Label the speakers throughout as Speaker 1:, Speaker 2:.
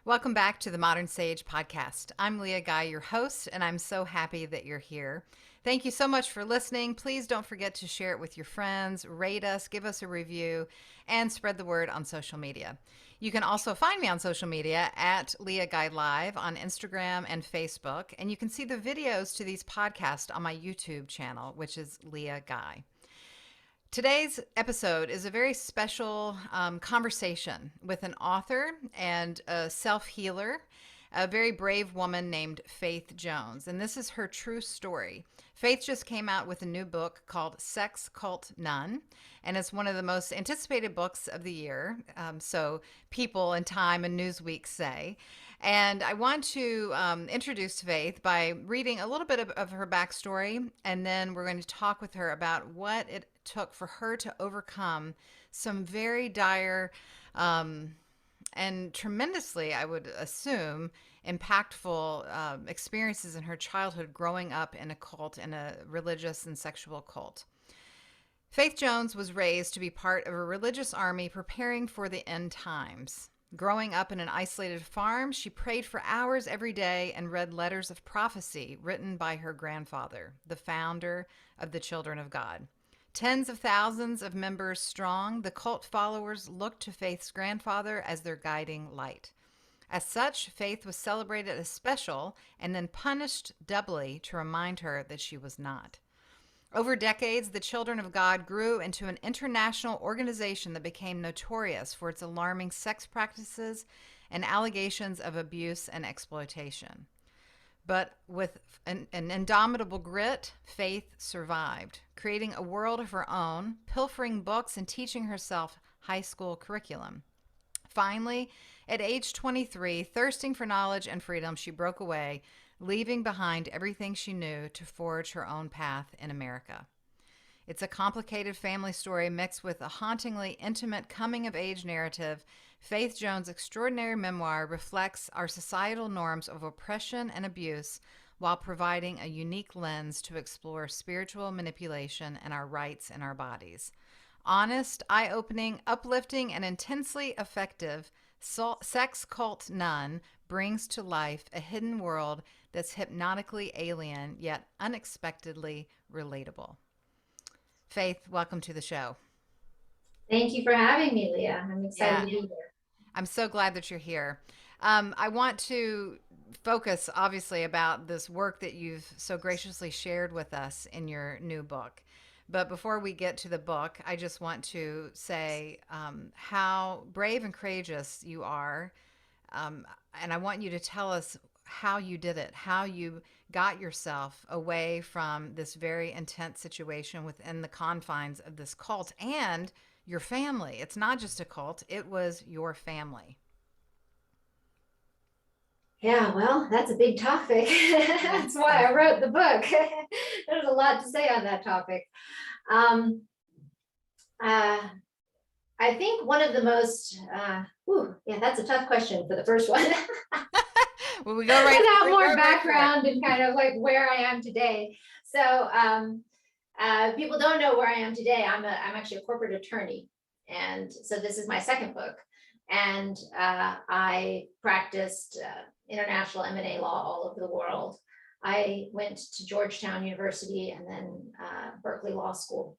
Speaker 1: Welcome back to the Modern Sage podcast. I'm Leah Guy, your host, and I'm so happy that you're here. Thank you so much for listening. Please don't forget to share it with your friends, rate us, give us a review, and spread the word on social media. You can also find me on social media at Leah Guy Live on Instagram and Facebook, and you can see the videos to these podcasts on my YouTube channel, which is Leah Guy. Today's episode is a very special conversation with an author and a self-healer, a very brave woman named Faith Jones. And this is her true story. Faith just came out with a new book called Sex Cult Nun, and it's one of the most anticipated books of the year. So People and Time and Newsweek say. And I want to introduce Faith by reading a little bit of her backstory, and then we're going to talk with her about what it took for her to overcome some very dire and tremendously, I would assume, impactful experiences in her childhood growing up in a cult, in a religious and sexual cult. Faith Jones was raised to be part of a religious army preparing for the end times. Growing up in an isolated farm, she prayed for hours every day and read letters of prophecy written by her grandfather, the founder of the Children of God. Tens of thousands of members strong, the cult followers looked to Faith's grandfather as their guiding light. As such, Faith was celebrated as special and then punished doubly to remind her that she was not. Over decades, the Children of God grew into an international organization that became notorious for its alarming sex practices and allegations of abuse and exploitation. But with an indomitable grit, Faith survived, creating a world of her own, pilfering books and teaching herself high school curriculum. Finally, at age 23, thirsting for knowledge and freedom, she broke away, leaving behind everything she knew to forge her own path in America. It's a complicated family story mixed with a hauntingly intimate coming-of-age narrative. Faith Jones' extraordinary memoir reflects our societal norms of oppression and abuse while providing a unique lens to explore spiritual manipulation and our rights in our bodies. Honest, eye-opening, uplifting, and intensely effective, Sex Cult Nun brings to life a hidden world that's hypnotically alien yet unexpectedly relatable. Faith, welcome to the show.
Speaker 2: Thank you for having me, Leah. I'm excited to be here.
Speaker 1: I'm so glad that you're here. I want to focus, obviously, about this work that you've so graciously shared with us in your new book. But before we get to the book, I just want to say how brave and courageous you are. And I want you to tell us how you did it, how you got yourself away from this very intense situation within the confines of this cult and your family. It's not just a cult, it was your family.
Speaker 2: Yeah, well, that's a big topic. That's why I wrote the book. There's a lot to say on that topic. Um, I think one of the most, yeah, that's a tough question for the first one.
Speaker 1: Well, we go right
Speaker 2: without more background and kind of like where I am today. So people don't know where I am today. I'm actually a corporate attorney. And so this is my second book. And I practiced international M&A law all over the world. I went to Georgetown University and then Berkeley Law School.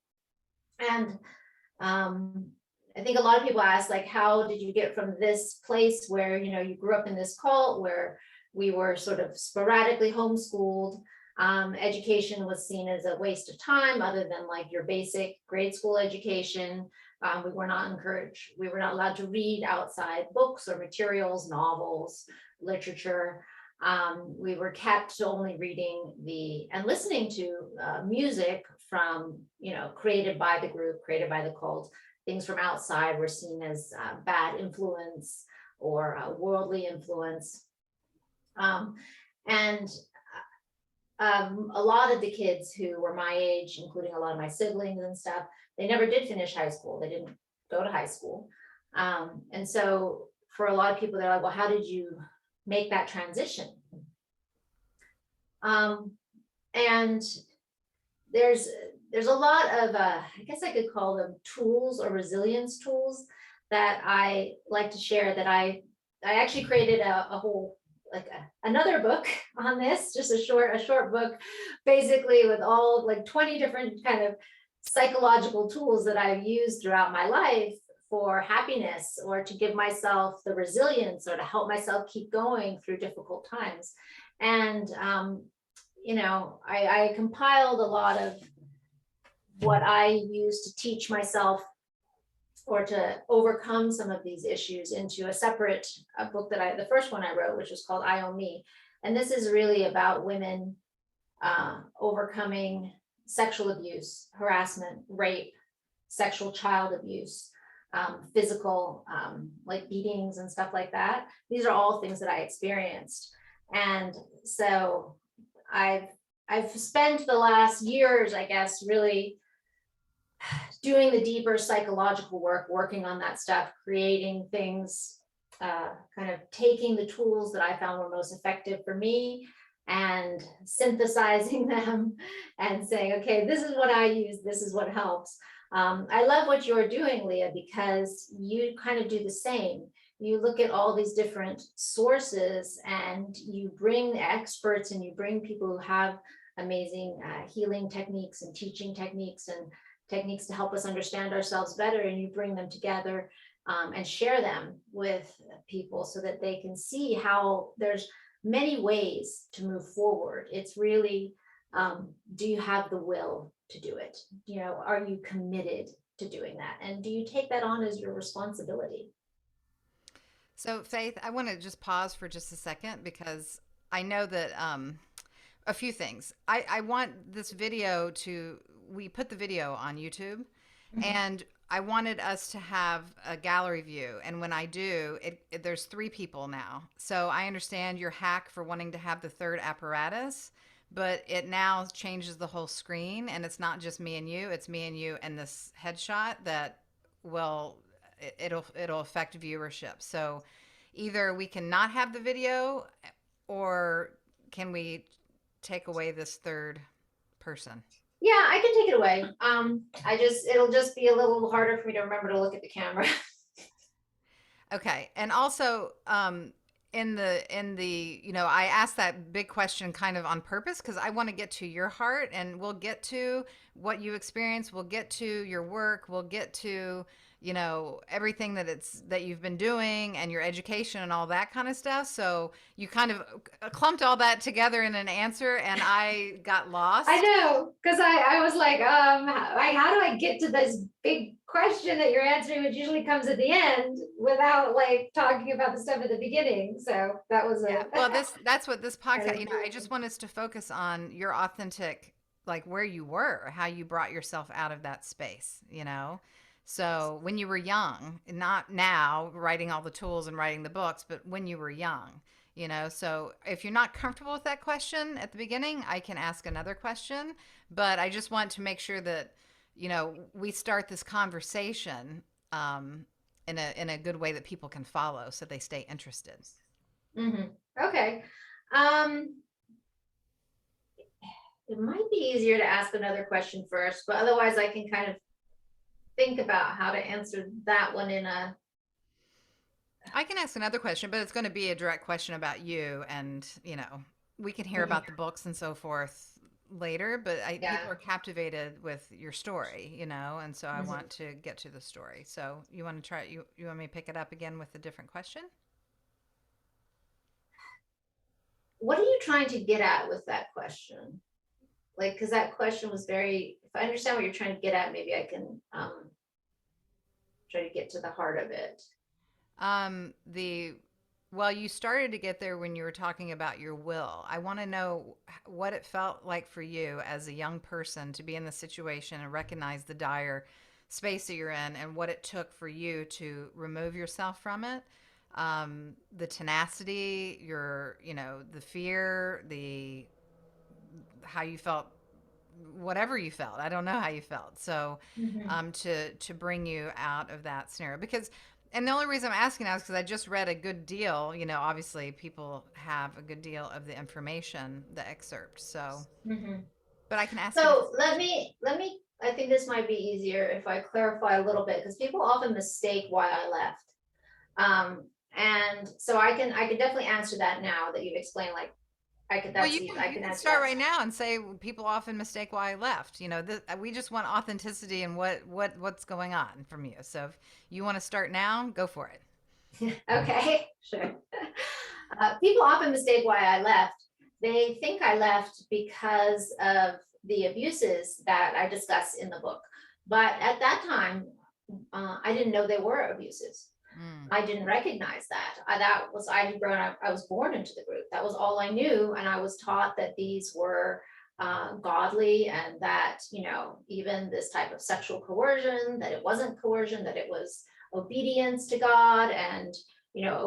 Speaker 2: And I think a lot of people ask, like, how did you get from this place where, you know, you grew up in this cult where we were sort of sporadically homeschooled. Education was seen as a waste of time other than like your basic grade school education. We were not encouraged. We were not allowed to read outside books or materials, novels, literature. We were kept only reading and listening to music from, you know, created by the group, created by the cult. Things from outside were seen as bad influence or worldly influence. And a lot of the kids who were my age, including a lot of my siblings and stuff, they never did finish high school. They didn't go to high school. And so for a lot of people, they're like, well, how did you make that transition? And there's a lot of, I guess I could call them tools or resilience tools that I like to share that I I actually created a whole, another book on this, just a short book, basically with all like 20 different kind of psychological tools that I've used throughout my life for happiness, or to give myself the resilience, or to help myself keep going through difficult times. And I compiled a lot of what I use to teach myself or to overcome some of these issues into a separate book that the first one I wrote, which was called I Own Me. And this is really about women overcoming sexual abuse, harassment, rape, sexual child abuse, physical, like beatings and stuff like that. These are all things that I experienced. And so I've spent the last years, I guess, really doing the deeper psychological work, working on that stuff, creating things, kind of taking the tools that I found were most effective for me and synthesizing them and saying, okay, this is what I use, this is what helps. I love what you're doing, Leah, because you kind of do the same. You look at all these different sources and you bring experts and you bring people who have amazing healing techniques and teaching techniques and techniques to help us understand ourselves better, and you bring them together and share them with people so that they can see how there's many ways to move forward. It's really, do you have the will to do it? Are you committed to doing that? And do you take that on as your responsibility?
Speaker 1: So, Faith, I want to just pause for just a second because I know that a few things. I want this video we put the video on YouTube, and I wanted us to have a gallery view. And when I do, there's 3 people now. So I understand your hack for wanting to have the third apparatus, but it now changes the whole screen, and it's not just me and you, it's me and you and this headshot that will it'll affect viewership. So either we can not have the video, or can we take away this third person?
Speaker 2: Yeah, I can take it away. It'll just be a little harder for me to remember to look at the camera.
Speaker 1: Okay. And also, in the I asked that big question kind of on purpose because I want to get to your heart, and we'll get to what you experience, we'll get to your work, we'll get to everything that you've been doing and your education and all that kind of stuff. So you kind of clumped all that together in an answer, and I got lost.
Speaker 2: I know, because I was like, how do I get to this big question that you're answering, which usually comes at the end, without like talking about the stuff at the beginning? So that was
Speaker 1: well, that's what this podcast, I just want us to focus on your authentic, like where you were, how you brought yourself out of that space, So when you were young, not now writing all the tools and writing the books, but when you were young, so if you're not comfortable with that question at the beginning, I can ask another question, but I just want to make sure that, we start this conversation in a good way that people can follow so they stay interested.
Speaker 2: Okay. It might be easier to ask another question first, but otherwise I can kind of think about how to answer that one
Speaker 1: I can ask another question, but it's going to be a direct question about you, and we can hear about the books and so forth later, but people are captivated with your story, and so I want to get to the story. So you want to try, you want me to pick it up again with a different question?
Speaker 2: What are you trying to get at with that question? Like, because that question was if I understand what you're trying to get at, maybe I can try to get to the heart of it.
Speaker 1: Well, you started to get there when you were talking about your will. I want to know what it felt like for you as a young person to be in the situation and recognize the dire space that you're in, and what it took for you to remove yourself from it. The tenacity, the fear, how you felt, whatever you felt. I don't know how you felt. So, to bring you out of that scenario, and the only reason I'm asking now is because I just read a good deal. Obviously people have a good deal of the information, the excerpt. So, but I can ask.
Speaker 2: So let me. I think this might be easier if I clarify a little bit, because people often mistake why I left. And so I can definitely answer that now that you've explained, like,
Speaker 1: Well,
Speaker 2: that's easy. I
Speaker 1: you
Speaker 2: can
Speaker 1: can
Speaker 2: answer
Speaker 1: start
Speaker 2: that.
Speaker 1: right now and say people often mistake why I left. We just want authenticity and what's going on from you. So if you want to start now, go for it.
Speaker 2: Okay, sure. People often mistake why I left. They think I left because of the abuses that I discuss in the book. But at that time, I didn't know they were abuses.
Speaker 1: Mm,
Speaker 2: I didn't recognize that. I had grown up, I was born into the group. That was all I knew. And I was taught that these were godly, and that, even this type of sexual coercion, that it wasn't coercion, that it was obedience to God, and,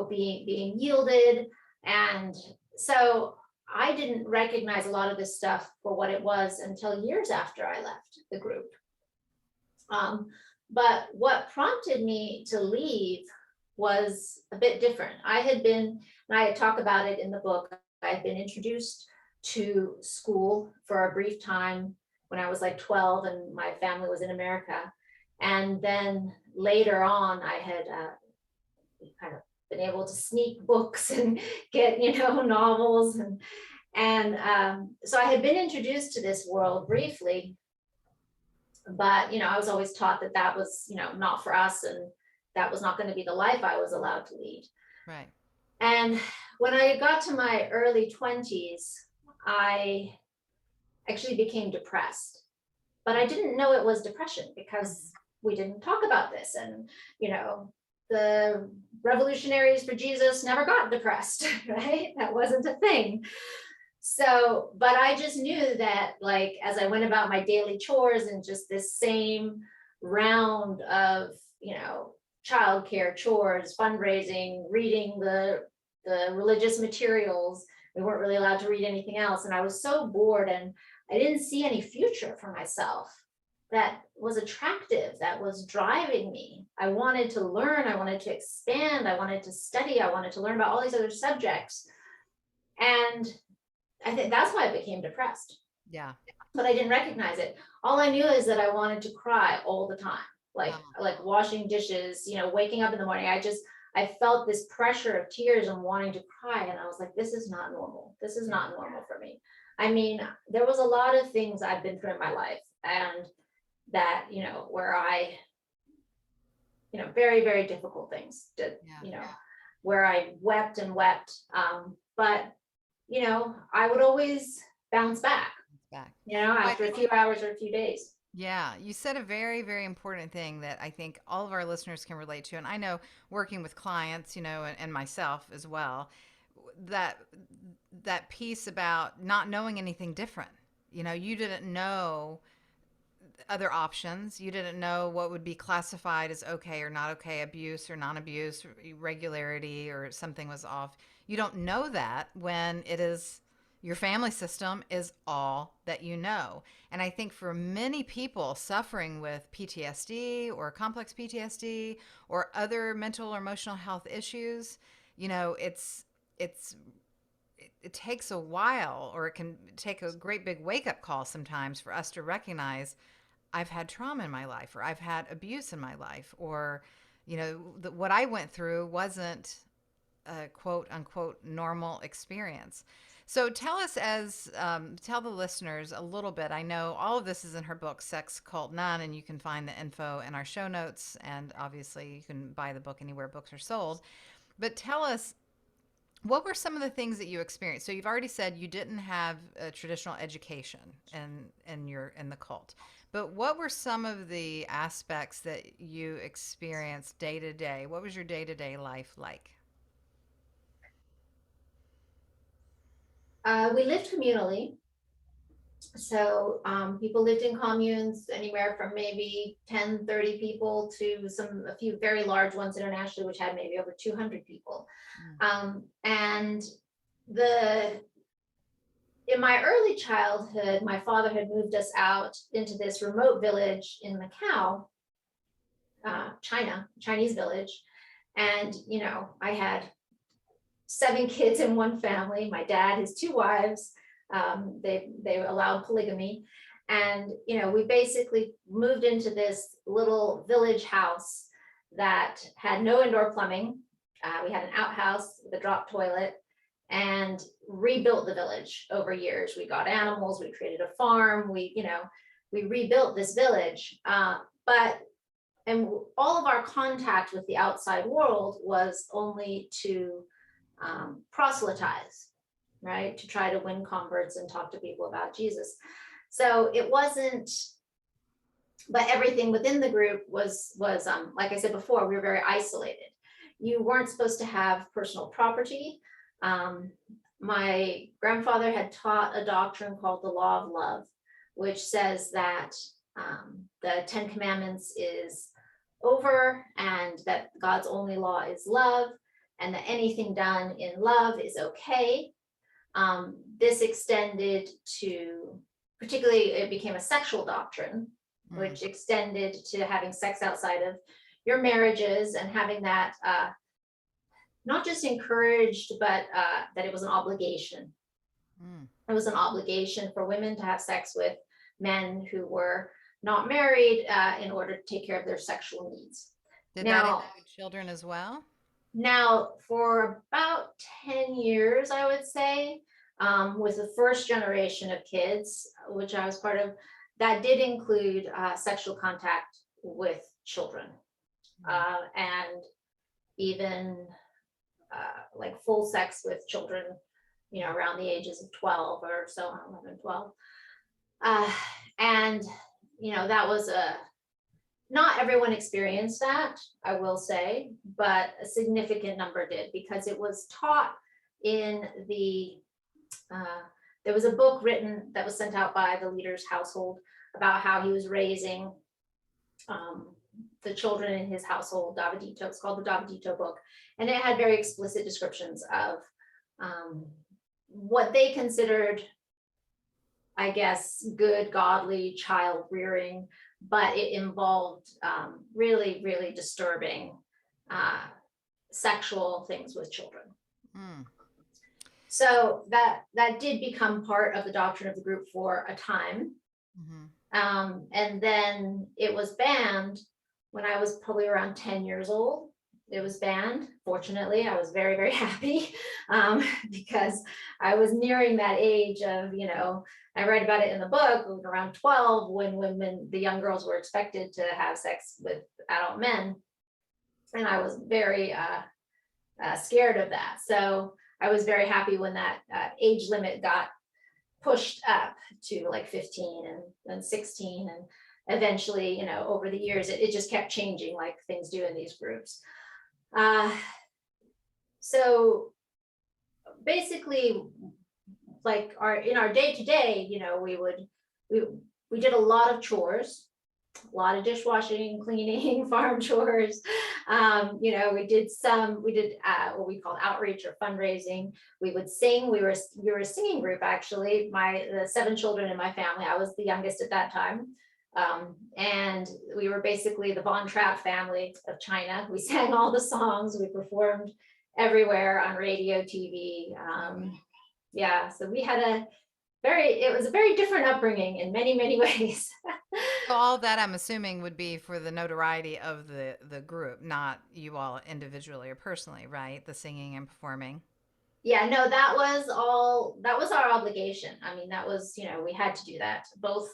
Speaker 2: being yielded. And so I didn't recognize a lot of this stuff for what it was until years after I left the group. But what prompted me to leave was a bit different. And I talk about it in the book, I had been introduced to school for a brief time when I was like 12 and my family was in America. And then later on, I had kind of been able to sneak books and get, novels. And so I had been introduced to this world briefly, but I was always taught that that was not for us, and that was not going to be the life I was allowed to lead.
Speaker 1: right.
Speaker 2: And when I got to my early 20s, I actually became depressed, but I didn't know it was depression because we didn't talk about this. And the revolutionaries for Jesus never got depressed, right? That wasn't a thing. So, but I just knew that, like, as I went about my daily chores and just this same round of, childcare chores, fundraising, reading the religious materials, we weren't really allowed to read anything else. And I was so bored, and I didn't see any future for myself that was attractive, that was driving me. I wanted to learn, I wanted to expand, I wanted to study, I wanted to learn about all these other subjects. And I think that's why I became depressed.
Speaker 1: Yeah.
Speaker 2: But I didn't recognize it. All I knew is that I wanted to cry all the time, like washing dishes, waking up in the morning. I felt this pressure of tears and wanting to cry. And I was like, this is not normal. This is not normal for me. I mean, there was a lot of things I've been through in my life, and that, where I, very, very difficult things did, where I wept and wept. But I would always bounce back, after a few hours or a few days.
Speaker 1: Yeah, you said a very, very important thing that I think all of our listeners can relate to. And I know, working with clients, and myself as well, that piece about not knowing anything different. You didn't know other options. You didn't know what would be classified as okay or not okay, abuse or non-abuse, irregularity, or something was off. You don't know that when it is your family system is all that you know. And I think for many people suffering with PTSD or complex PTSD or other mental or emotional health issues, it takes a while, or it can take a great big wake-up call sometimes for us to recognize I've had trauma in my life, or I've had abuse in my life, or what I went through wasn't a quote unquote normal experience. So tell us, tell the listeners a little bit. I know all of this is in her book, Sex Cult Nun, and you can find the info in our show notes. And obviously, you can buy the book anywhere books are sold. But tell us, what were some of the things that you experienced? So you've already said you didn't have a traditional education in the cult, but what were some of the aspects that you experienced day to day? What was your day to day life like?
Speaker 2: We lived communally. So people lived in communes, anywhere from maybe 10, 30 people to a few very large ones internationally, which had maybe over 200 people. And in my early childhood, my father had moved us out into this remote village in Macau, Chinese village. And, I had 7 kids in one family. My dad, his 2 wives, they allowed polygamy. And, we basically moved into this little village house that had no indoor plumbing. We had an outhouse with a drop toilet and rebuilt the village over years. We got animals, we created a farm, we rebuilt this village. And all of our contact with the outside world was only to proselytize, right? To try to win converts and talk to people about Jesus. So it wasn't, but everything within the group was like I said before, we were very isolated. You weren't supposed to have personal property. My grandfather had taught a doctrine called the law of love, which says that the 10 Commandments is over and that God's only law is love, and that anything done in love is okay. This extended to, particularly it became a sexual doctrine, which extended to having sex outside of your marriages and having that not just encouraged, but that it was an obligation. It was an obligation for women to have sex with men who were not married in order to take care of their sexual needs.
Speaker 1: Did that include children as well?
Speaker 2: Now, for about 10 years, I would say, with the first generation of kids, which I was part of, that did include sexual contact with children, and even like full sex with children, around the ages of 12 or so, 11, 12. And, that was not everyone experienced that, I will say, but a significant number did, because it was taught in there was a book written that was sent out by the leader's household about how he was raising the children in his household, Davidito. It's called the Davidito book. And it had very explicit descriptions of what they considered, I guess, good, godly child rearing, but it involved really, really disturbing sexual things with children. So that did become part of the doctrine of the group for a time. And then it was banned when I was probably around 10 years old. It was banned. Fortunately, I was very, very happy because I was nearing that age of, I read about it in the book around 12 when the young girls were expected to have sex with adult men. And I was very scared of that. So I was very happy when that age limit got pushed up to like 15 and then 16. And eventually, over the years, it just kept changing like things do in these groups. So basically, like in our day-to-day, we did a lot of chores, a lot of dishwashing, cleaning, farm chores. We did what we called outreach or fundraising. We would sing. We were a singing group, actually. The 7 children in my family, I was the youngest at that time. And we were basically the Von Trapp family of China. We sang all the songs. We performed everywhere on radio, TV. So we had it was a very different upbringing in many, many ways.
Speaker 1: So all that, I'm assuming, would be for the notoriety of the group, not you all individually or personally, right? The singing and performing.
Speaker 2: Yeah, no, that was our obligation. I mean, that was, we had to do that, both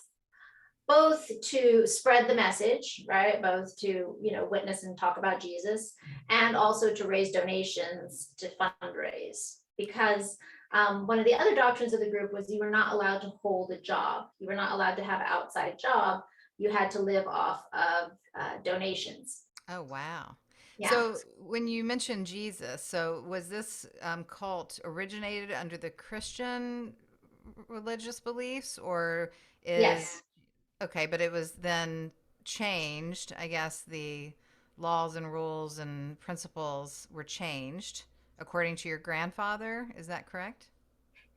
Speaker 2: to spread the message, right? Both to, witness and talk about Jesus, and also to raise donations to fundraise. Because one of the other doctrines of the group was you were not allowed to hold a job. You were not allowed to have an outside job. You had to live off of donations.
Speaker 1: Oh, wow.
Speaker 2: Yeah.
Speaker 1: So when you mentioned Jesus, so was this cult originated under the Christian religious beliefs, or
Speaker 2: Yes.
Speaker 1: Okay, but it was then changed. I guess the laws and rules and principles were changed according to your grandfather. Is that correct?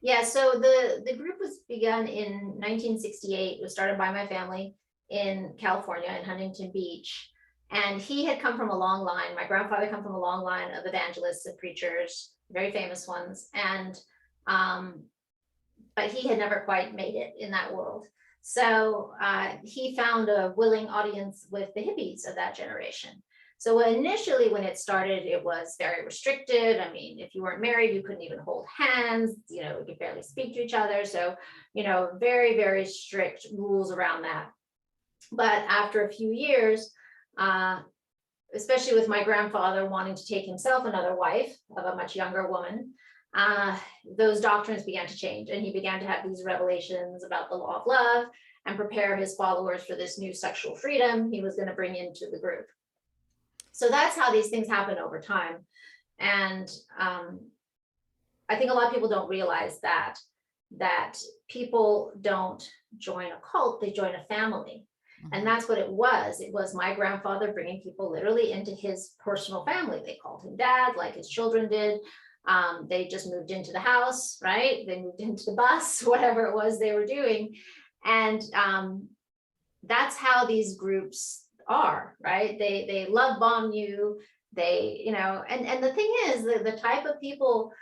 Speaker 2: Yeah, so the group was begun in 1968. It was started by my family in California, in Huntington Beach. And he had come from a long line. My grandfather come from a long line of evangelists and preachers, very famous ones. And but he had never quite made it in that world. So he found a willing audience with the hippies of that generation. So initially when it started, it was very restricted. I mean, if you weren't married, you couldn't even hold hands, you could barely speak to each other. So, very, very strict rules around that. But after a few years, especially with my grandfather wanting to take himself another wife of a much younger woman, those doctrines began to change, and he began to have these revelations about the law of love and prepare his followers for this new sexual freedom he was going to bring into the group. So that's how these things happen over time. And I think a lot of people don't realize that people don't join a cult, they join a family. And that's what it was. It was my grandfather bringing people literally into his personal family. They called him dad, like his children did. They just moved into the house, right? They moved into the bus, whatever it was they were doing. And that's how these groups are, right? They love bomb you. They, and the thing is, the type of people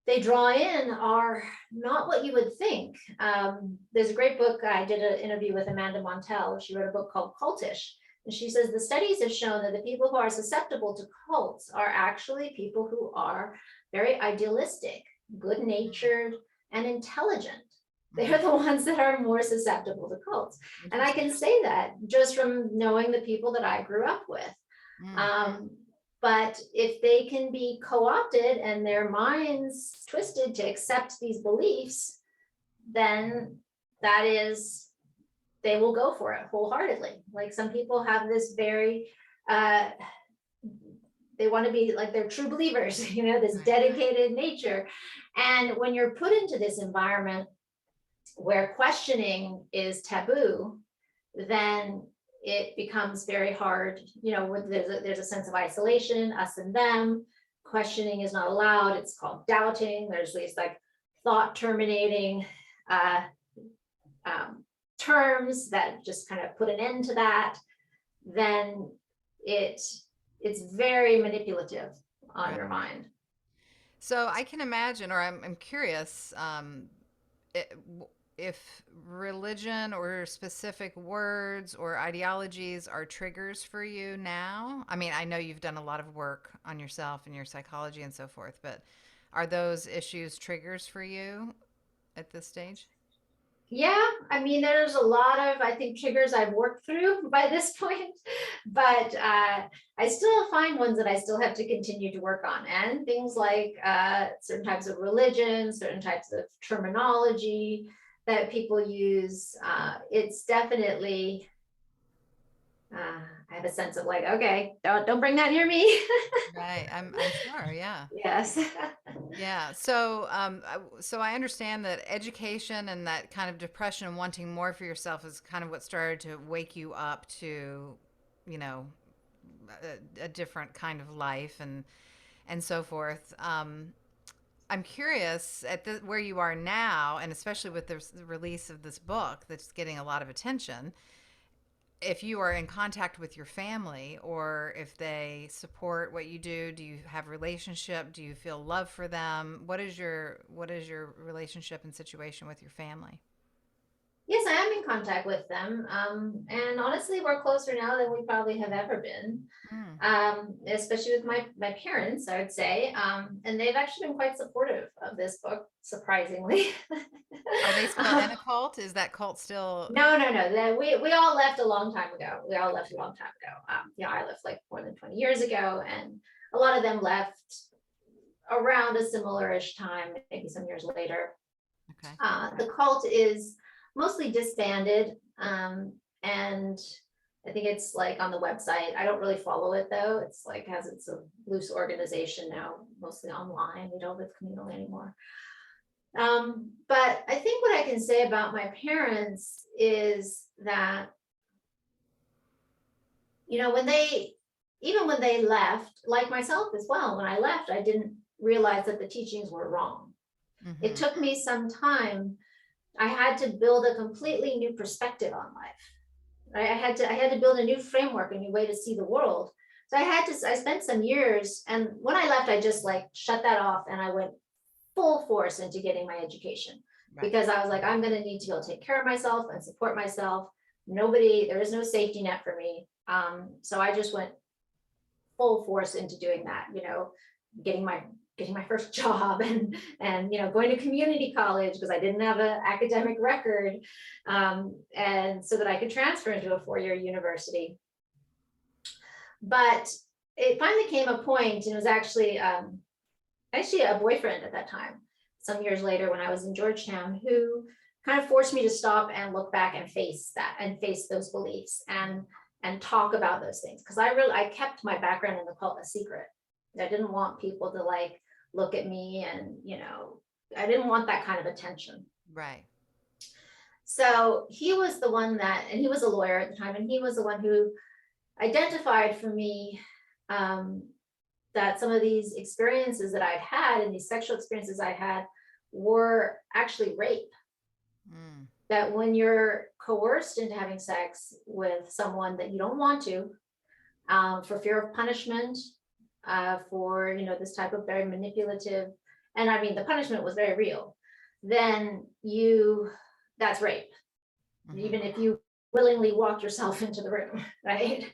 Speaker 2: they draw in are not what you would think. There's a great book. I did an interview with Amanda Montell. She wrote a book called Cultish. And she says the studies have shown that the people who are susceptible to cults are actually people who are very idealistic, good-natured, and intelligent. They're the ones that are more susceptible to cults. And I can say that just from knowing the people that I grew up with. But if they can be co-opted and their minds twisted to accept these beliefs, then that is, they will go for it wholeheartedly. Like some people have this very, they want to be like they're true believers, this dedicated nature. And when you're put into this environment where questioning is taboo, then it becomes very hard, there's a sense of isolation, us and them. Questioning is not allowed. It's called doubting. There's these like thought terminating terms that just kind of put an end to that. Then it's very manipulative on your mind.
Speaker 1: So I can imagine, or I'm curious, if religion or specific words or ideologies are triggers for you now. I mean, I know you've done a lot of work on yourself and your psychology and so forth, but are those issues triggers for you at this stage?
Speaker 2: Yeah, I mean, there's a lot of, I think, triggers I've worked through by this point, but I still find ones that I still have to continue to work on. And things like certain types of religion, certain types of terminology that people use. It's definitely, I have a sense of like, okay, don't bring that near me.
Speaker 1: Right. I'm sure. Yeah.
Speaker 2: Yes.
Speaker 1: Yeah. So, so I understand that education and that kind of depression and wanting more for yourself is kind of what started to wake you up to, a different kind of life and so forth. I'm curious at where you are now, and especially with the release of this book that's getting a lot of attention, if you are in contact with your family or if they support what you do. Do you have relationship? Do you feel love for them? What is your relationship and situation with your family?
Speaker 2: Yes, I am in contact with them. And honestly, we're closer now than we probably have ever been. Especially with my parents, I would say. And they've actually been quite supportive of this book, surprisingly.
Speaker 1: Are they still in a cult? Is that cult still?
Speaker 2: No. We all left a long time ago. I left like more than 20 years ago, and a lot of them left around a similar-ish time, maybe some years later.
Speaker 1: Okay.
Speaker 2: The cult is mostly disbanded, and I think it's like on the website. I don't really follow it though. It's like it's a loose organization now, mostly online. We don't live communally anymore. But I think what I can say about my parents is that, when they left, like myself as well, when I left, I didn't realize that the teachings were wrong. Mm-hmm. It took me some time. I had to build a completely new perspective on life. Right? I had to build a new framework, a new way to see the world. So I spent some years, and when I left, I just like shut that off and I went full force into getting my education. Right. Because I was like, I'm going to need to be able to take care of myself and support myself. There is no safety net for me. So I just went full force into doing that, getting my first job and going to community college because I didn't have an academic record, and so that I could transfer into a 4-year university. But it finally came a point, and it was actually a boyfriend at that time, some years later when I was in Georgetown, who kind of forced me to stop and look back and face that and face those beliefs and talk about those things, because I kept my background in the cult a secret. I didn't want people to like look at me and I didn't want that kind of attention.
Speaker 1: Right.
Speaker 2: So he was the one and he was a lawyer at the time, and he was the one who identified for me that some of these experiences that I'd had and these sexual experiences I had were actually rape. That when you're coerced into having sex with someone that you don't want to, for fear of punishment, for this type of very manipulative, and I mean the punishment was very real, then that's rape. Even if you willingly walked yourself into the room, right?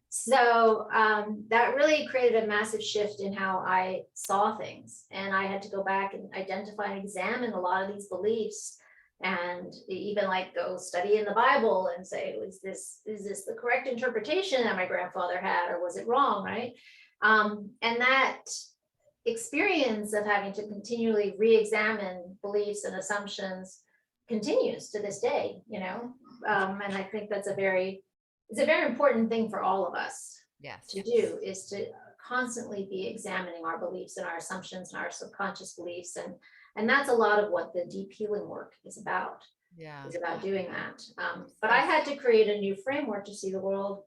Speaker 2: So that really created a massive shift in how I saw things, and I had to go back and identify and examine a lot of these beliefs, and even like go study in the Bible and say, is this the correct interpretation that my grandfather had, or was it wrong, right? And that experience of having to continually re-examine beliefs and assumptions continues to this day, and I think that's a very important thing for all of us to do, is to constantly be examining our beliefs and our assumptions and our subconscious beliefs, and that's a lot of what the deep healing work is about. Is about doing that. But I had to create a new framework to see the world,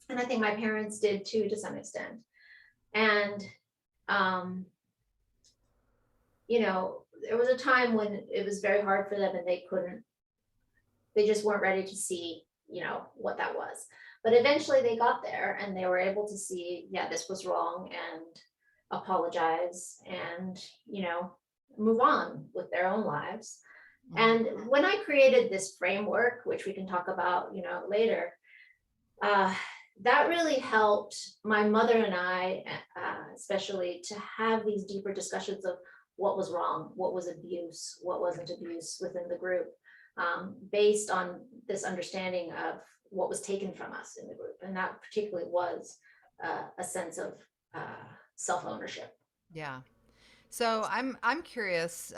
Speaker 2: and I think my parents did too, to some extent. And there was a time when it was very hard for them, and they just weren't ready to see what that was. But eventually they got there, and they were able to see, this was wrong, and apologize, and move on with their own lives. And when I created this framework, which we can talk about later, that really helped my mother and I, especially, to have these deeper discussions of what was wrong, what was abuse, what wasn't abuse within the group, based on this understanding of what was taken from us in the group. And that particularly was a sense of self-ownership.
Speaker 1: Yeah. So I'm curious,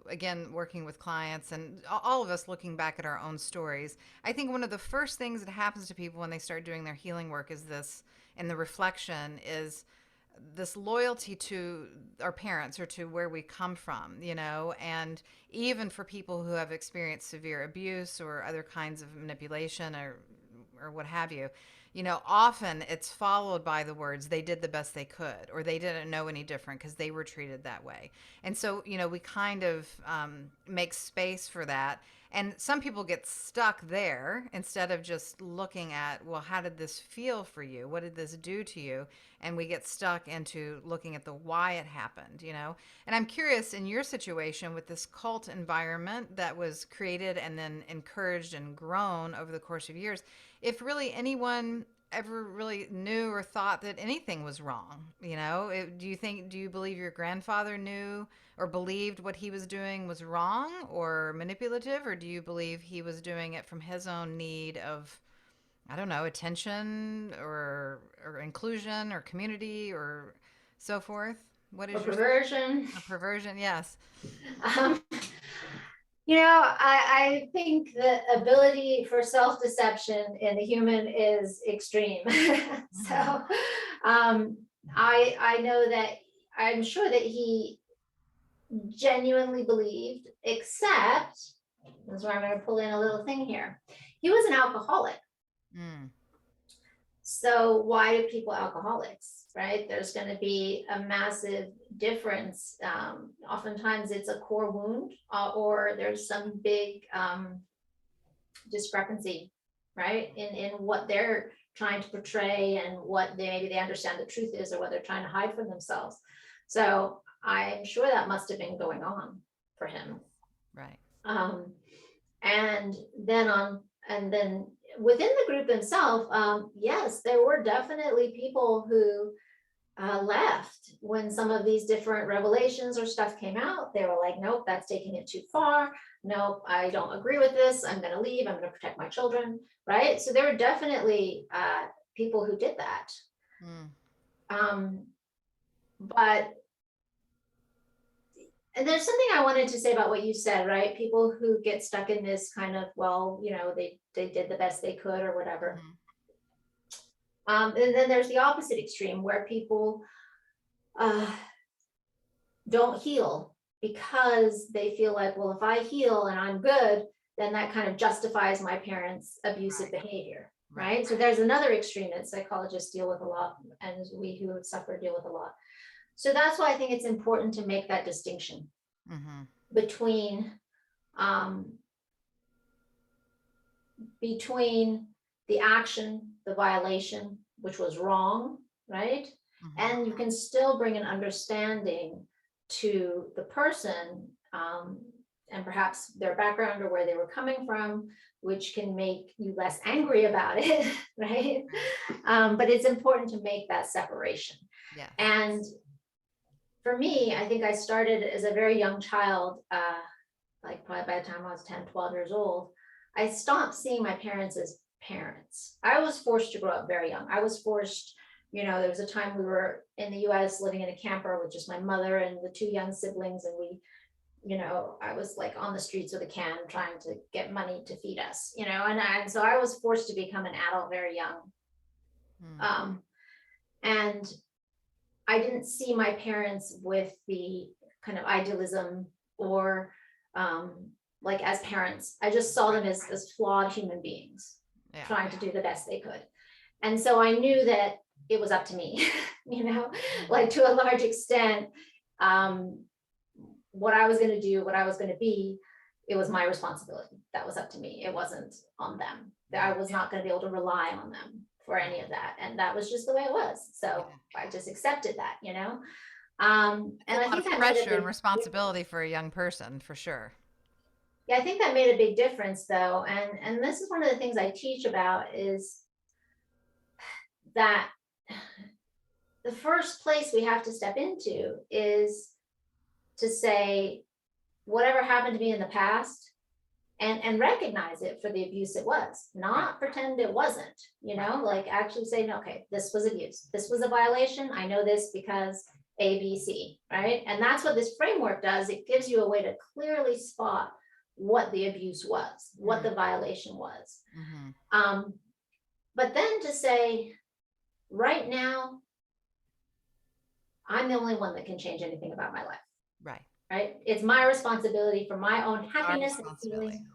Speaker 1: again, working with clients and all of us looking back at our own stories, I think one of the first things that happens to people when they start doing their healing work is this, and the reflection is this loyalty to our parents or to where we come from, and even for people who have experienced severe abuse or other kinds of manipulation or what have you, often it's followed by the words, they did the best they could, or they didn't know any different because they were treated that way. And so, we kind of make space for that. And some people get stuck there instead of just looking at, well, how did this feel for you? What did this do to you? And we get stuck into looking at the why it happened, And I'm curious, in your situation with this cult environment that was created and then encouraged and grown over the course of years, if really anyone ever really knew or thought that anything was wrong, do you believe your grandfather knew or believed what he was doing was wrong or manipulative, or do you believe he was doing it from his own need of, I don't know, attention or inclusion or community or so forth? What is
Speaker 2: perversion?
Speaker 1: A perversion, yes.
Speaker 2: I think the ability for self-deception in the human is extreme. So I know that, I'm sure that he genuinely believed, except, this is where I'm going to pull in a little thing here, he was an alcoholic. So why do people alcoholics, right? There's going to be a massive difference. Oftentimes it's a core wound, or there's some big discrepancy, right? In what they're trying to portray and what maybe they understand the truth is, or what they're trying to hide from themselves. So I'm sure that must have been going on for him.
Speaker 1: Right.
Speaker 2: And then within the group themselves, yes, there were definitely people who left when some of these different revelations or stuff came out. They were like, nope, that's taking it too far. Nope, I don't agree with this. I'm going to leave. I'm going to protect my children. Right. So there were definitely people who did that. But and there's something I wanted to say about what you said, right? People who get stuck in this kind of, well, they did the best they could or whatever. And then there's the opposite extreme where people don't heal because they feel like, well, if I heal and I'm good, then that kind of justifies my parents' abusive behavior, right? So there's another extreme that psychologists deal with a lot, and we who have suffered deal with a lot. So that's why I think it's important to make that distinction between the action, the violation, which was wrong, right? And you can still bring an understanding to the person and perhaps their background or where they were coming from, which can make you less angry about it, right? But it's important to make that separation.
Speaker 1: Yeah.
Speaker 2: And for me, I think I started as a very young child, like probably by the time I was 10, 12 years old, I stopped seeing my parents as parents. I was forced to grow up very young. I was forced, there was a time we were in the US living in a camper with just my mother and the two young siblings. And we, I was like on the streets with a can trying to get money to feed us, and so I was forced to become an adult very young. And I didn't see my parents with the kind of idealism or like as parents. I just saw them as flawed human beings trying to do the best they could. And so I knew that it was up to me, like to a large extent, what I was going to do, what I was going to be, it was my responsibility. That was up to me. It wasn't on them. I was not going to be able to rely on them for any of that. And that was just the way it was. So I just accepted that, and I think that
Speaker 1: pressure and responsibility for a young person, for sure.
Speaker 2: Yeah, I think that made a big difference though. And this is one of the things I teach about is that the first place we have to step into is to say, whatever happened to me in the past, and recognize it for the abuse it was, not pretend it wasn't, like actually say, no, okay, this was abuse. This was a violation. I know this because A, B, C, right? And that's what this framework does. It gives you a way to clearly spot what the abuse was, what the violation was. But then to say, right now, I'm the only one that can change anything about my life. Right. It's my responsibility for my own happiness and feeling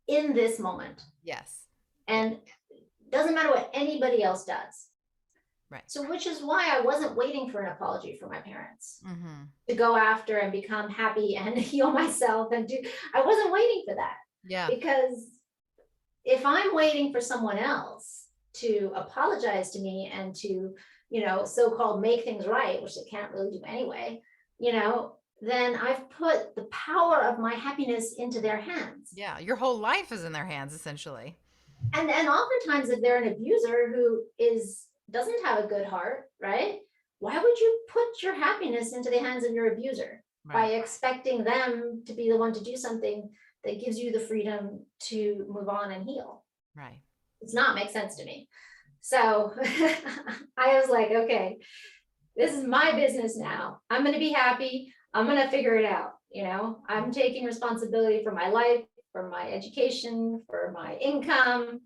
Speaker 2: in this moment.
Speaker 1: Yes.
Speaker 2: And it doesn't matter what anybody else does.
Speaker 1: Right.
Speaker 2: So which is why I wasn't waiting for an apology from my parents to go after and become happy and heal myself I wasn't waiting for that.
Speaker 1: Yeah.
Speaker 2: Because if I'm waiting for someone else to apologize to me and to, so-called make things right, which they can't really do anyway, then I've put the power of my happiness into their hands.
Speaker 1: Yeah. Your whole life is in their hands, essentially.
Speaker 2: And oftentimes if they're an abuser who doesn't have a good heart, right? Why would you put your happiness into the hands of your abuser by expecting them to be the one to do something that gives you the freedom to move on and heal?
Speaker 1: Right.
Speaker 2: It's not make sense to me. So I was like, okay, this is my business now. I'm going to be happy. I'm going to figure it out. I'm taking responsibility for my life, for my education, for my income,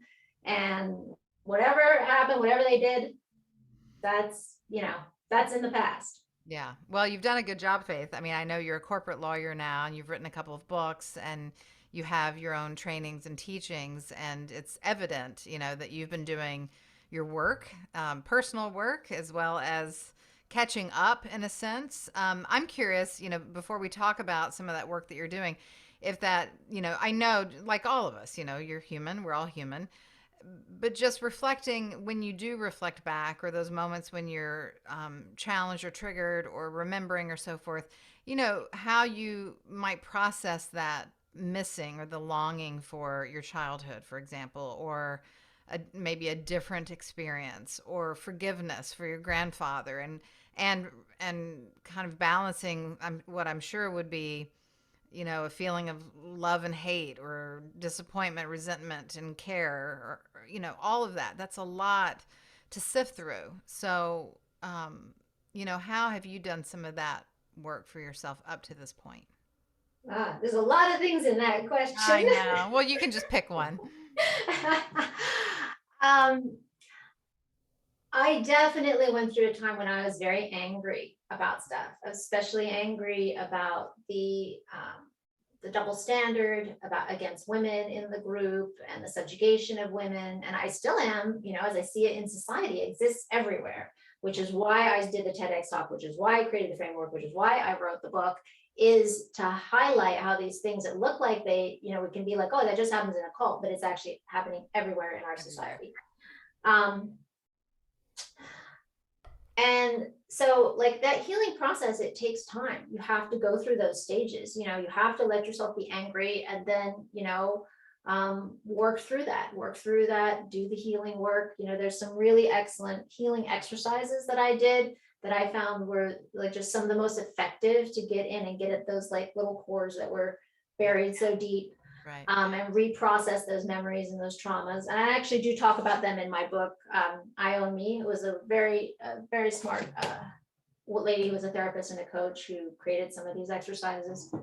Speaker 2: and whatever happened, whatever they did, that's in the past.
Speaker 1: Yeah. Well, you've done a good job, Faith. I mean, I know you're a corporate lawyer now and you've written a couple of books and you have your own trainings and teachings, and it's evident, that you've been doing your work, personal work, as well as catching up in a sense. I'm curious, before we talk about some of that work that you're doing, if that, I know, like all of us, you're human, we're all human, but just reflecting, when you do reflect back, or those moments when you're challenged or triggered or remembering or so forth, how you might process that missing or the longing for your childhood, for example, or maybe a different experience, or forgiveness for your grandfather, and kind of balancing what I'm sure would be, a feeling of love and hate, or disappointment, resentment, and care, or all of that. That's a lot to sift through. So, how have you done some of that work for yourself up to this point?
Speaker 2: There's a lot of things in that
Speaker 1: I
Speaker 2: question.
Speaker 1: know. Well, you can just pick one.
Speaker 2: um, I definitely went through a time when I was very angry about stuff, especially angry about the double standard against women in the group and the subjugation of women. And I still am, as I see it in society, it exists everywhere, which is why I did the TEDx talk, which is why I created the framework, which is why I wrote the book, is to highlight how these things that look like we can be like, oh, that just happens in a cult, but it's actually happening everywhere in our society. And so like that healing process, it takes time. You have to go through those stages, you have to let yourself be angry, and then, work through that, do the healing work. There's some really excellent healing exercises that I did that I found were like just some of the most effective to get in and get at those like little cores that were buried so deep.
Speaker 1: Right.
Speaker 2: And reprocess those memories and those traumas. And I actually do talk about them in my book, I Own Me. It was a very smart lady who was a therapist and a coach who created some of these exercises.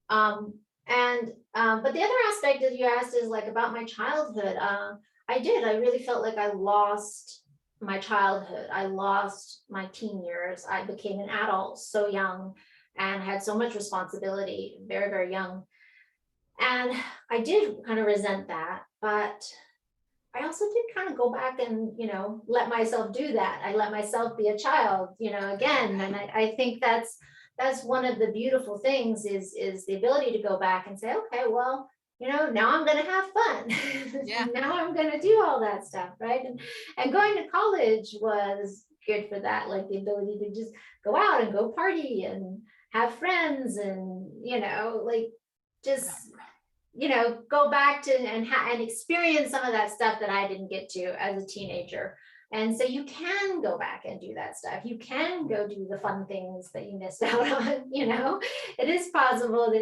Speaker 2: But the other aspect that you asked is like about my childhood. I really felt like I lost my childhood. I lost my teen years. I became an adult so young and had so much responsibility very, very young. And I did kind of resent that, but I also did kind of go back and, let myself do that. I let myself be a child, again. And I think that's one of the beautiful things is the ability to go back and say, okay, well, now I'm going to have fun.
Speaker 1: Yeah.
Speaker 2: Now I'm going to do all that stuff. Right. And going to college was good for that. Like the ability to just go out and go party and have friends and, go back to and experience some of that stuff that I didn't get to as a teenager. And so you can go back and do that stuff. You can go do the fun things that you missed out on. It is possible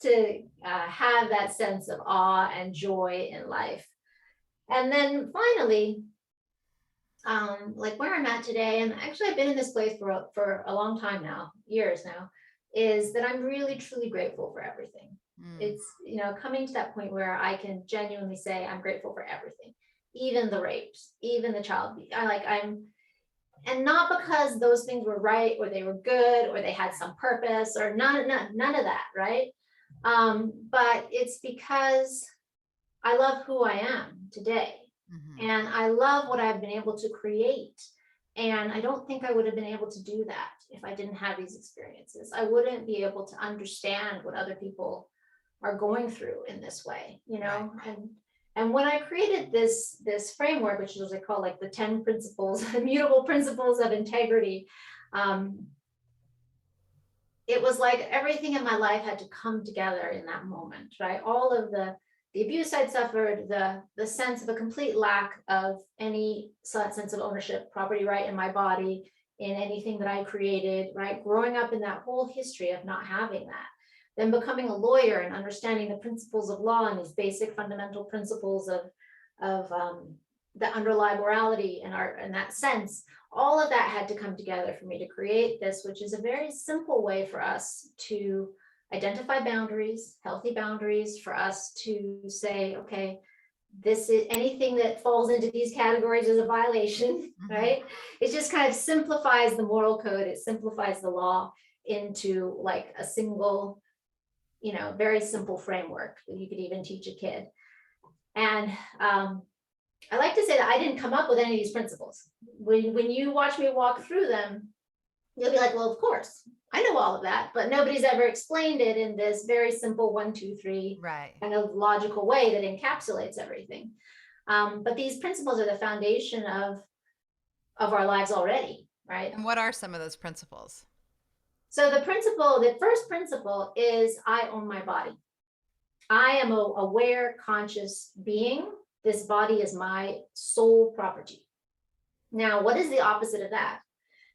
Speaker 2: to have that sense of awe and joy in life. And then finally, like where I'm at today, and actually I've been in this place for a long time now, years now, is that I'm really truly grateful for everything. It's, coming to that point where I can genuinely say I'm grateful for everything, even the rapes, even the child. And not because those things were right or they were good or they had some purpose or none of that, right? But it's because I love who I am today. Mm-hmm. And I love what I've been able to create. And I don't think I would have been able to do that if I didn't have these experiences. I wouldn't be able to understand what other people are going through in this way, Right. And when I created this framework, which is what I call like the 10 principles, immutable principles of integrity, it was like everything in my life had to come together in that moment, right? All of the abuse I'd suffered, the sense of a complete lack of any sense of ownership, property right in my body, in anything that I created, right? Growing up in that whole history of not having that. Then becoming a lawyer and understanding the principles of law and these basic fundamental principles of that underlie morality and that sense. All of that had to come together for me to create this, which is a very simple way for us to identify boundaries, healthy boundaries, for us to say, okay, this is anything that falls into these categories is a violation, right? It just kind of simplifies the moral code. It simplifies the law into like a single, very simple framework that you could even teach a kid. And I like to say that I didn't come up with any of these principles. When you watch me walk through them, you'll be like, well, of course, I know all of that, but nobody's ever explained it in this very simple 1, 2, 3
Speaker 1: right.
Speaker 2: kind of logical way that encapsulates everything. But these principles are the foundation of our lives already, right?
Speaker 1: And what are some of those principles?
Speaker 2: So the first principle is I own my body. I am a aware, conscious being this body is my sole property. Now, what is the opposite of that?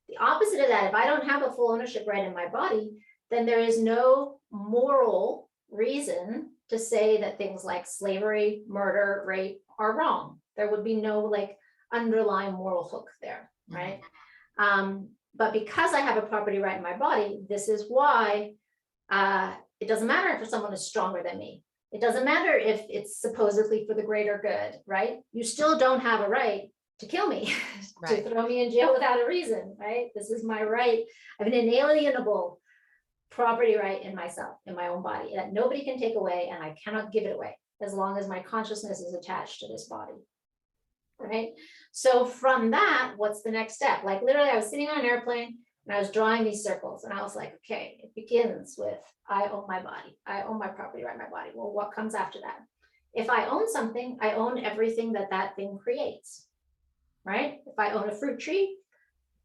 Speaker 2: The opposite of that, if I don't have a full ownership right in my body, then there is no moral reason to say that things like slavery, murder, rape are wrong. There would be no like underlying moral hook there, right? But because I have a property right in my body, this is why it doesn't matter if someone is stronger than me. It doesn't matter if it's supposedly for the greater good, right? You still don't have a right to kill me, to throw me in jail without a reason, right? This is my right. I have an inalienable property right in myself, in my own body, that nobody can take away, and I cannot give it away as long as my consciousness is attached to this body, right? So from that, what's the next step? Like literally, I was sitting on an airplane and I was drawing these circles, and I was like, okay, it begins with I own my body. I own my property right in my body. Well, what comes after that? If I own something, I own everything that that thing creates, right? If I own a fruit tree,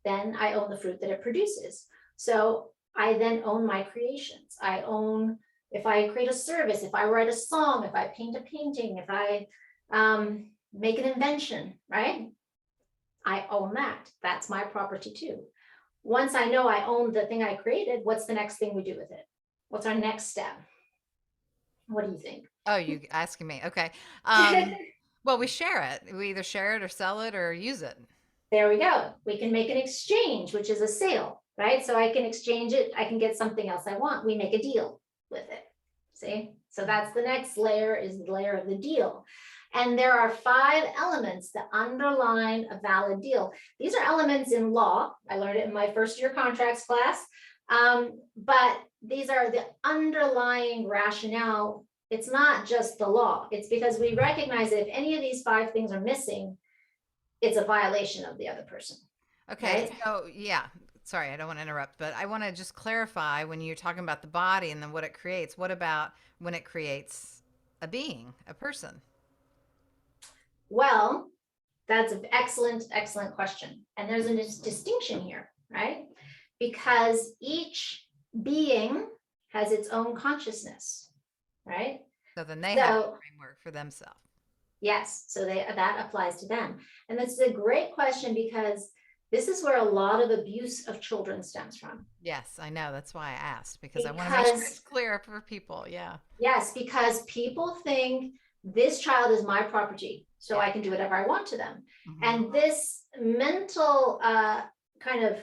Speaker 2: then I own the fruit that it produces. So I then own my creations. I own, if I create a service, if I write a song, if I paint a painting, if I make an invention, right? I own that. That's my property too. Once I know I own the thing I created, what's the next thing we do with it? What's our next step? What do you think?
Speaker 1: Oh, you asking me? Okay. Well, we share it. We either share it or sell it or use it.
Speaker 2: There we go. We can make an exchange, which is a sale, right? So I can exchange it. I can get something else I want. We make a deal with it. See? So that's the next layer, is the layer of the deal. And there are 5 elements that underline a valid deal. These are elements in law. I learned it in my first year contracts class. But these are the underlying rationale. It's not just the law. It's because we recognize that if any of these 5 things are missing, it's a violation of the other person.
Speaker 1: Okay.
Speaker 2: Right?
Speaker 1: So yeah, sorry, I don't want to interrupt, but I want to just clarify when you're talking about the body and then what it creates. What about when it creates a being, a person?
Speaker 2: Well, that's an excellent, excellent question. And there's a distinction here, right? Because each being has its own consciousness, right?
Speaker 1: So then they have a framework for themselves.
Speaker 2: Yes, so that applies to them. And that's a great question, because this is where a lot of abuse of children stems from.
Speaker 1: Yes, I know. That's why I asked, because I want to make sure it's clear for people. Yeah.
Speaker 2: Yes, because people think this child is my property, so I can do whatever I want to them. And this mental kind of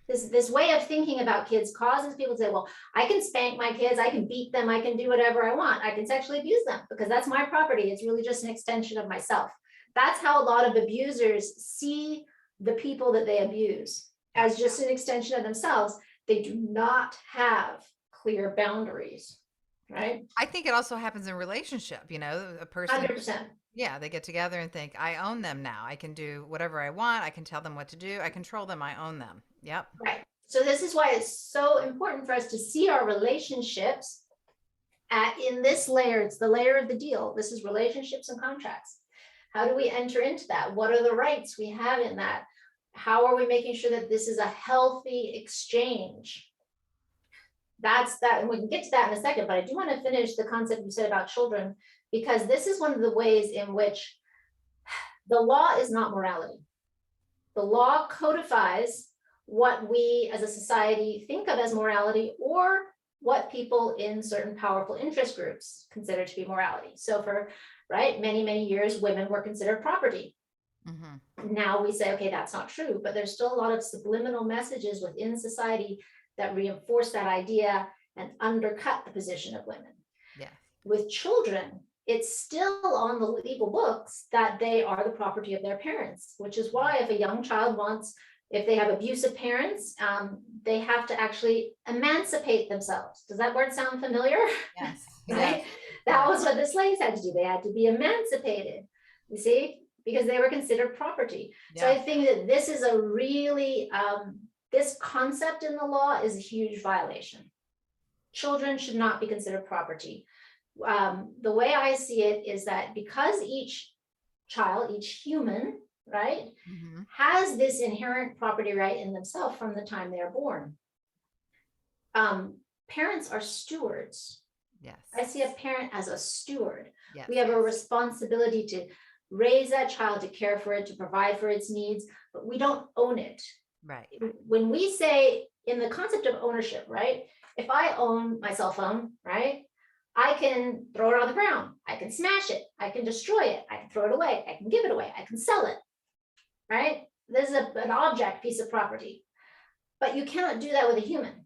Speaker 2: this way of thinking about kids causes people to say, well, I can spank my kids, I can beat them, I can do whatever I want, I can sexually abuse them because that's my property. It's really just an extension of myself. That's how a lot of abusers see the people that they abuse, as just an extension of themselves. They do not have clear boundaries, right?
Speaker 1: I think it also happens in relationship, a person.
Speaker 2: 100%.
Speaker 1: Yeah, they get together and think, I own them now. I can do whatever I want. I can tell them what to do. I control them. I own them. Yep.
Speaker 2: Right. So this is why it's so important for us to see our relationships in this layer. It's the layer of the deal. This is relationships and contracts. How do we enter into that? What are the rights we have in that? How are we making sure that this is a healthy exchange? That's that. And we can get to that in a second, but I do want to finish the concept you said about children, because this is one of the ways in which the law is not morality. The law codifies what we as a society think of as morality, or what people in certain powerful interest groups consider to be morality. So for many, many years, women were considered property. Now we say, okay, that's not true, but there's still a lot of subliminal messages within society that reinforce that idea and undercut the position of women.
Speaker 1: Yeah.
Speaker 2: With children, it's still on the legal books that they are the property of their parents, which is why if a young child if they have abusive parents, they have to actually emancipate themselves. Does that word sound familiar?
Speaker 1: Yes.
Speaker 2: Right? Yes. That was what the slaves had to do. They had to be emancipated, you see, because they were considered property. Yeah. So I think that this is a really, this concept in the law is a huge violation. Children should not be considered property. The way I see it is that because each child, each human, right, has this inherent property right in themselves from the time they are born. Parents are stewards
Speaker 1: Yes.
Speaker 2: I see a parent as a steward.
Speaker 1: Yes.
Speaker 2: We have a responsibility to raise that child, to care for it, to provide for its needs, but we don't own it.
Speaker 1: Right.
Speaker 2: When we say in the concept of ownership, right? If I own my cell phone, right? I can throw it on the ground. I can smash it. I can destroy it. I can throw it away. I can give it away. I can sell it, right? This is an object, piece of property, but you cannot do that with a human.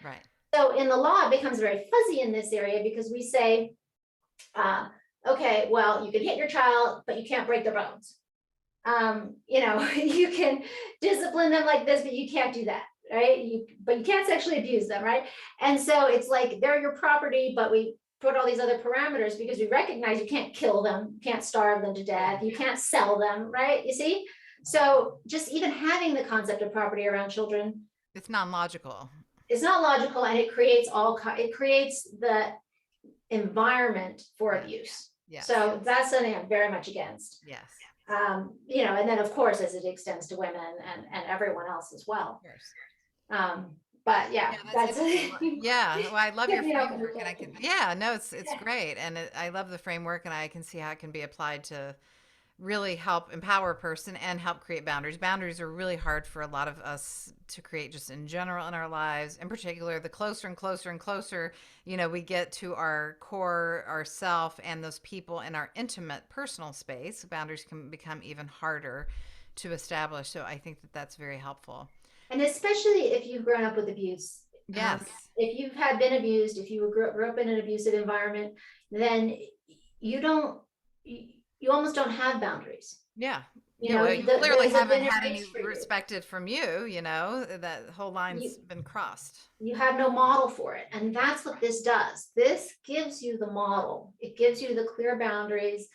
Speaker 1: Right.
Speaker 2: So in the law, it becomes very fuzzy in this area because we say, okay, well, you can hit your child, but you can't break their bones. You can discipline them like this, but you can't do that, right? But you can't sexually abuse them, right? And so it's like they're your property, but we put all these other parameters because we recognize you can't kill them, you can't starve them to death, you can't sell them, right? You see? So just even having the concept of property around children,
Speaker 1: it's non-logical.
Speaker 2: It's not logical, and it creates the environment for abuse.
Speaker 1: Yes.
Speaker 2: So that's something I'm very much against.
Speaker 1: Yes.
Speaker 2: And then of course, as it extends to women and everyone else as well. But yeah, that's
Speaker 1: yeah. Well, I love your framework, and I can. Yeah, no, it's great, and I love the framework, and I can see how it can be applied to really help empower a person and help create boundaries. Boundaries are really hard for a lot of us to create just in general in our lives. In particular, the closer and closer and closer, we get to our core, ourself, and those people in our intimate personal space, boundaries can become even harder to establish. So I think that that's very helpful.
Speaker 2: And especially if you've grown up with abuse.
Speaker 1: Yes.
Speaker 2: If you've been abused, if you grew up in an abusive environment, then you almost don't have boundaries.
Speaker 1: Yeah. You clearly haven't had any respected from you, that whole line's been crossed.
Speaker 2: You have no model for it. And that's what this does. This gives you the model. It gives you the clear boundaries,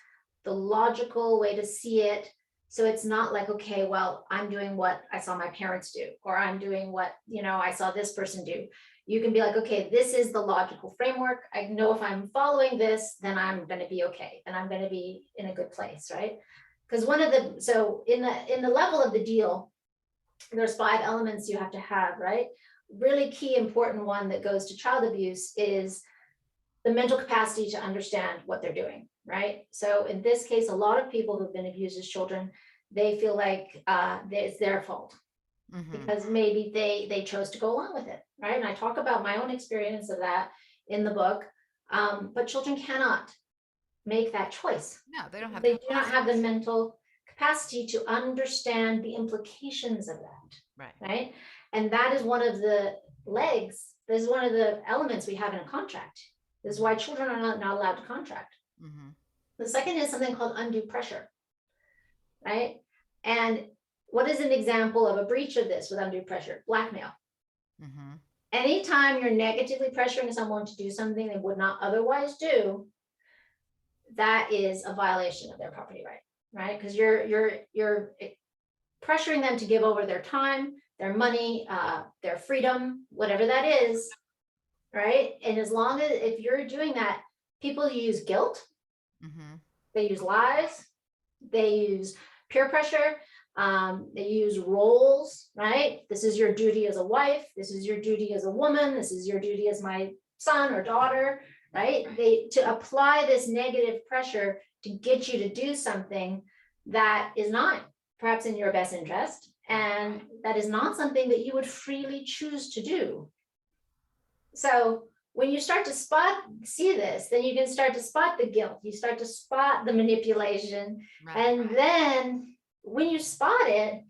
Speaker 2: the logical way to see it. So it's not like, okay, well, I'm doing what I saw my parents do, or I'm doing what, I saw this person do. You can be like, okay, this is the logical framework. I know if I'm following this, then I'm going to be okay. Then I'm going to be in a good place, right? Because in the level of the deal, there's 5 elements you have to have, right? Really key important one that goes to child abuse is the mental capacity to understand what they're doing, right? So in this case, a lot of people who've been abused as children, they feel like it's their fault. Mm-hmm. Because maybe they chose to go along with it, right? And I talk about my own experience of that in the book, but children cannot make that choice.
Speaker 1: No, they don't have.
Speaker 2: They do not have the mental capacity to understand the implications of that, right? And that is one of the legs. This is one of the elements we have in a contract. This is why children are not allowed to contract. Mm-hmm. The second is something called undue pressure, right? And what is an example of a breach of this with undue pressure? Blackmail. Mm-hmm. Anytime you're negatively pressuring someone to do something they would not otherwise do, that is a violation of their property right? Because you're pressuring them to give over their time, their money, their freedom, whatever that is, right? And as long as if you're doing that, people use guilt, mm-hmm. They use lies, they use peer pressure. They use roles, right? This is your duty as a wife. This is your duty as a woman. This is your duty as my son or daughter, right? To apply this negative pressure to get you to do something that is not perhaps in your best interest, and that is not something that you would freely choose to do. So when you start to see this, then you can start to spot the guilt. You start to spot the manipulation, and then when you spot it,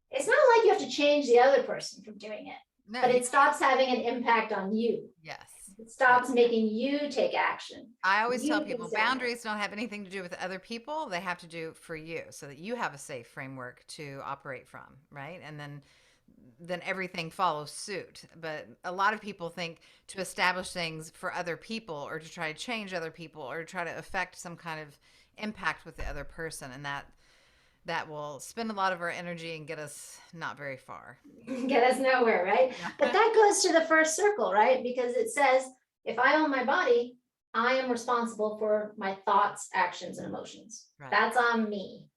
Speaker 2: it's not like you have to change the other person from doing it, but it stops having an impact on you.
Speaker 1: Yes.
Speaker 2: It stops making you take action.
Speaker 1: I always tell people boundaries don't have anything to do with other people. They have to do for you so that you have a safe framework to operate from, right? And then everything follows suit. But a lot of people think to establish things for other people or to try to change other people or to try to affect some kind of impact with the other person, and that will spend a lot of our energy and get us not very far.
Speaker 2: Get us nowhere, right? But that goes to the first circle, right? Because it says, if I own my body, I am responsible for my thoughts, actions, and emotions. Right. That's on me.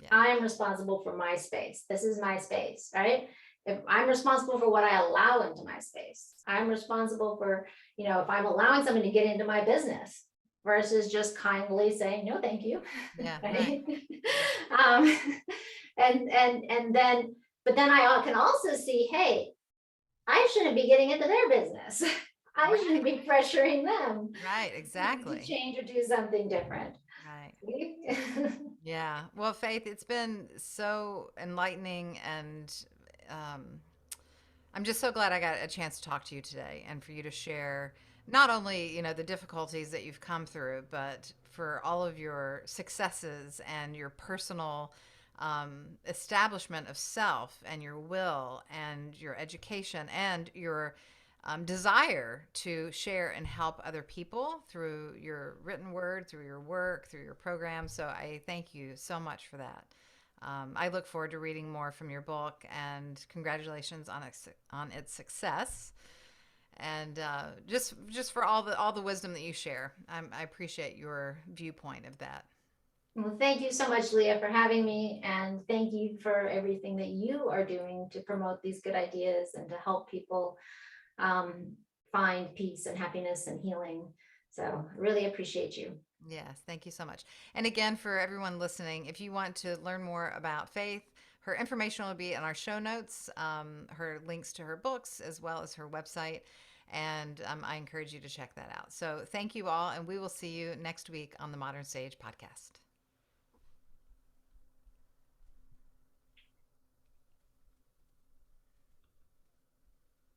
Speaker 2: Yeah. I am responsible for my space. This is my space, right? If I'm responsible for what I allow into my space, I'm responsible for, if I'm allowing someone to get into my business versus just kindly saying, no, thank you.
Speaker 1: Yeah, right.
Speaker 2: Right. Um, and then, but then I can also see, hey, I shouldn't be getting into their business. I shouldn't
Speaker 1: Right.
Speaker 2: be pressuring them
Speaker 1: Right,
Speaker 2: to
Speaker 1: exactly.
Speaker 2: change or do something different.
Speaker 1: Right. Yeah. Well, Faith, it's been so enlightening, and um, I'm just so glad I got a chance to talk to you today and for you to share not only, the difficulties that you've come through, but for all of your successes and your personal establishment of self and your will and your education and your desire to share and help other people through your written word, through your work, through your program. So I thank you so much for that. I look forward to reading more from your book, and congratulations on its success. And just for all the wisdom that you share, I appreciate your viewpoint of that.
Speaker 2: Well, thank you so much, Leah, for having me. And thank you for everything that you are doing to promote these good ideas and to help people um, find peace and happiness and healing. So I really appreciate you.
Speaker 1: Yes, thank you so much. And again, for everyone listening, if you want to learn more about Faith, her information will be in our show notes, her links to her books, as well as her website. And I encourage you to check that out. So thank you all, and we will see you next week on the Modern Sage podcast.